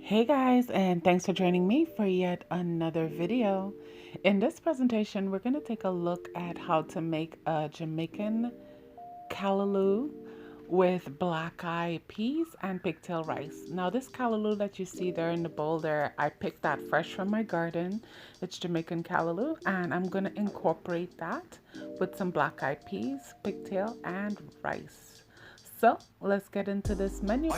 Hey guys, and thanks for joining me for yet another video. In this presentation, we're going to take a look at how to make a Jamaican callaloo with black eyed peas and pigtail rice. Now this callaloo that you see there in the bowl there, I picked that fresh from my garden. It's Jamaican callaloo, and I'm going to incorporate that with some black eyed peas, pigtail, and rice. So let's get into this menu.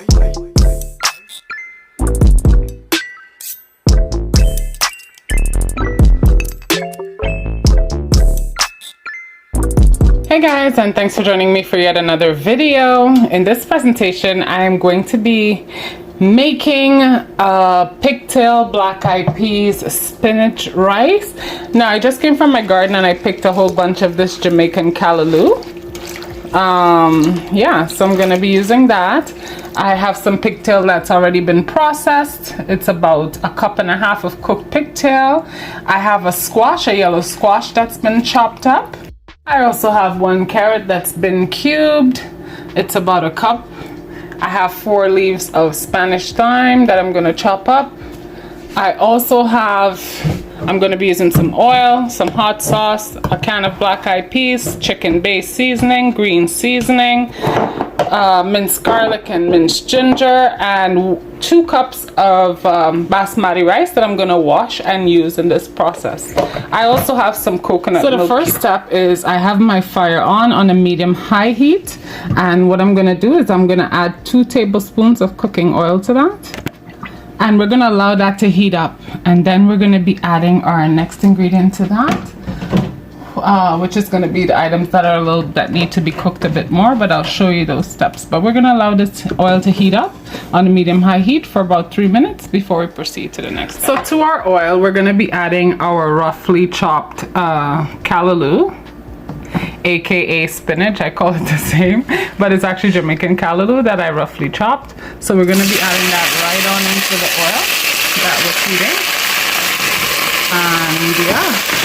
Hey guys, and thanks for joining me for yet another video. In this presentation, I am going to be making pigtail black eyed peas spinach rice. Now I just came from my garden and I picked a whole bunch of this Jamaican callaloo. Yeah, so I'm gonna be using that. I have some pigtail that's already been processed. It's about 1.5 cups of cooked pigtail. I have a squash, a yellow squash that's been chopped up. I also have 1 carrot that's been cubed. It's about 1 cup. I have 4 leaves of Spanish thyme that I'm going to chop up. I also have, I'm going to be using some oil, some hot sauce, a can of black eyed peas, chicken base seasoning, green seasoning, minced garlic and minced ginger, and 2 cups of basmati rice that I'm going to wash and use in this process. I also have some coconut milk. So the first step is I have my fire on a medium-high heat, and what I'm going to do is I'm going to add 2 tablespoons of cooking oil to that, and we're going to allow that to heat up, and then we're going to be adding our next ingredient to that, which is going to be the items that need to be cooked a bit more, but I'll show you those steps. But we're going to allow this oil to heat up on a medium-high heat for about 3 minutes before we proceed to the next step. So to our oil, we're going to be adding our roughly chopped callaloo, aka spinach. I call it the same, but it's actually Jamaican callaloo that I roughly chopped. So we're going to be adding that right on into the oil that we're heating. And yeah.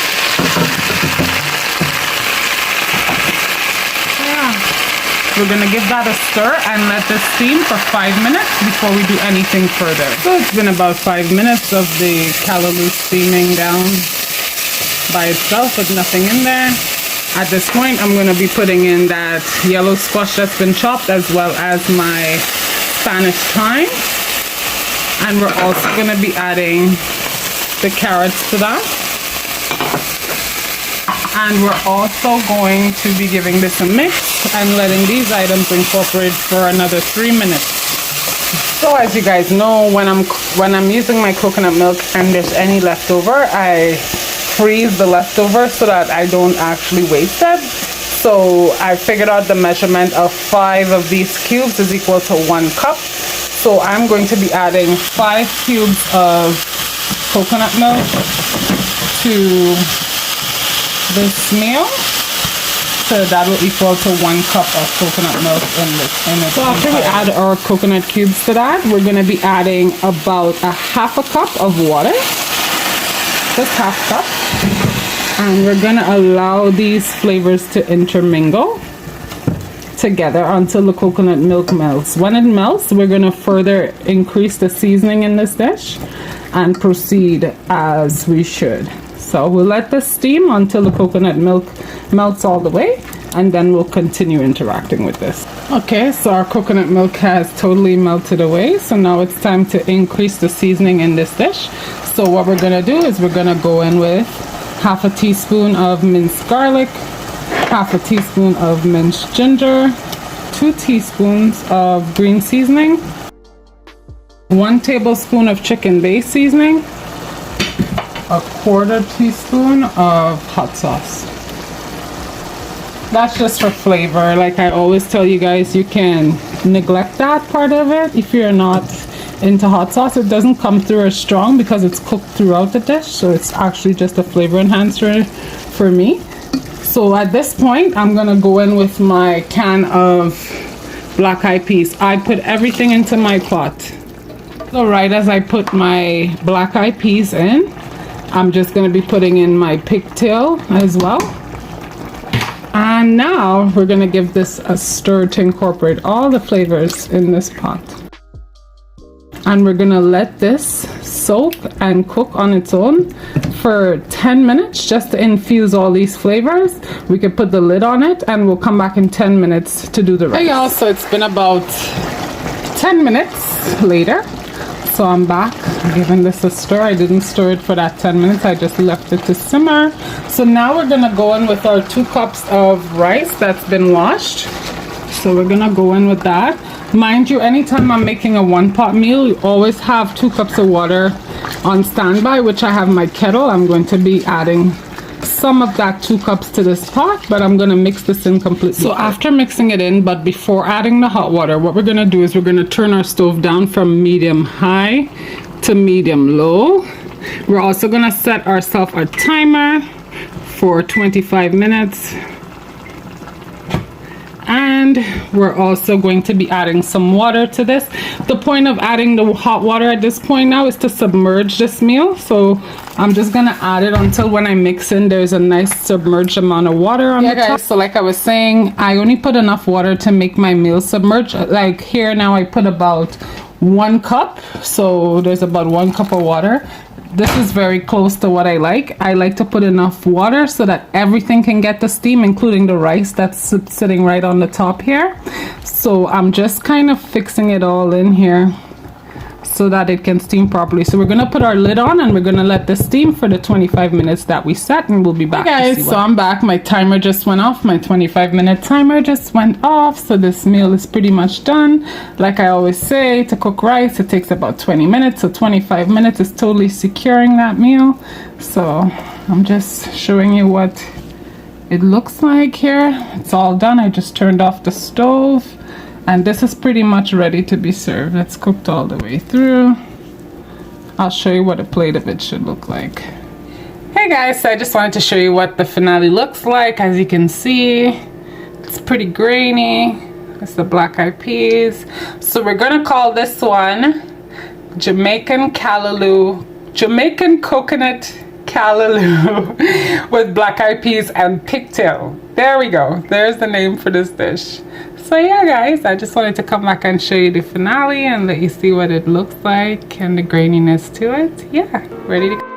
We're going to give that a stir and let this steam for 5 minutes before we do anything further. So it's been about 5 minutes of the callaloo steaming down by itself with nothing in there. At this point, I'm going to be putting in that yellow squash that's been chopped, as well as my Spanish thyme. And we're also going to be adding the carrots to that. And we're also going to be giving this a mix and letting these items incorporate for another 3 minutes. So as you guys know, when I'm using my coconut milk and there's any leftover, I freeze the leftover so that I don't actually waste it. So I figured out the measurement of 5 of these cubes is equal to 1 cup. So I'm going to be adding 5 cubes of coconut milk to this meal. So that will equal to 1 cup of coconut milk in it. So after we add our coconut cubes to that, we're going to be adding about 1/2 cup of water. Just 1/2 cup. And we're going to allow these flavors to intermingle together until the coconut milk melts. When it melts, we're going to further increase the seasoning in this dish and proceed as we should. So we'll let this steam until the coconut milk melts all the way, and then we'll continue interacting with this. Okay, so our coconut milk has totally melted away. So now it's time to increase the seasoning in this dish. So what we're gonna do is we're gonna go in with 1/2 teaspoon of minced garlic, 1/2 teaspoon of minced ginger, 2 teaspoons of green seasoning, 1 tablespoon of chicken base seasoning, 1/4 teaspoon of hot sauce. That's just for flavor. Like I always tell you guys, you can neglect that part of it if you're not into hot sauce. It doesn't come through as strong because it's cooked throughout the dish, so it's actually just a flavor enhancer for me. So at this point, I'm gonna go in with my can of black eyed peas. I put everything into my pot. So right as I put my black eyed peas in, I'm just going to be putting in my pigtail as well. And now we're going to give this a stir to incorporate all the flavors in this pot. and we're gonna let this soak and cook on its own for 10 minutes just to infuse all these flavors. We could put the lid on it and we'll come back in 10 minutes to do the rest. Hey y'all, so it's been about 10 minutes later. So I'm back, giving this a stir. I didn't stir it for that 10 minutes. I just left it to simmer. So now we're gonna go in with our 2 cups of rice that's been washed. So we're gonna go in with that. Mind you, anytime I'm making a 1-pot meal, you always have 2 cups of water on standby, which I have my kettle. I'm going to be adding some of that 2 cups to this pot, but I'm going to mix this in completely. So after mixing it in, but before adding the hot water, what we're going to do is we're going to turn our stove down from medium high to medium low. We're also going to set ourselves a timer for 25 minutes. And we're also going to be adding some water to this. The point of adding the hot water at this point now is to submerge this meal. So I'm just gonna add it until when I mix in, there's a nice submerged amount of water on the top. Guys, so like I was saying, I only put enough water to make my meal submerge. Like here now I put about 1 cup. So there's about 1 cup of water. This is very close to what I like. I like to put enough water so that everything can get the steam, including the rice that's sitting right on the top here. So I'm just kind of fixing it all in here so that it can steam properly. So we're gonna put our lid on and we're gonna let this steam for the 25 minutes that we set, and we'll be back. Hey guys, so I'm back. My timer just went off. My 25-minute timer just went off. So this meal is pretty much done. Like I always say, to cook rice, it takes about 20 minutes. So 25 minutes is totally securing that meal. So I'm just showing you what it looks like here. It's all done. I just turned off the stove. And this is pretty much ready to be served. It's cooked all the way through. I'll show you what a plate of it should look like. Hey guys, so I just wanted to show you what the finale looks like. As you can see, it's pretty grainy. It's the black eyed peas. So we're gonna call this one Jamaican coconut callaloo with black eyed peas and pigtail. There we go. There's the name for this dish. So yeah guys, I just wanted to come back and show you the finale and let you see what it looks like and the graininess to it. Yeah, ready to go.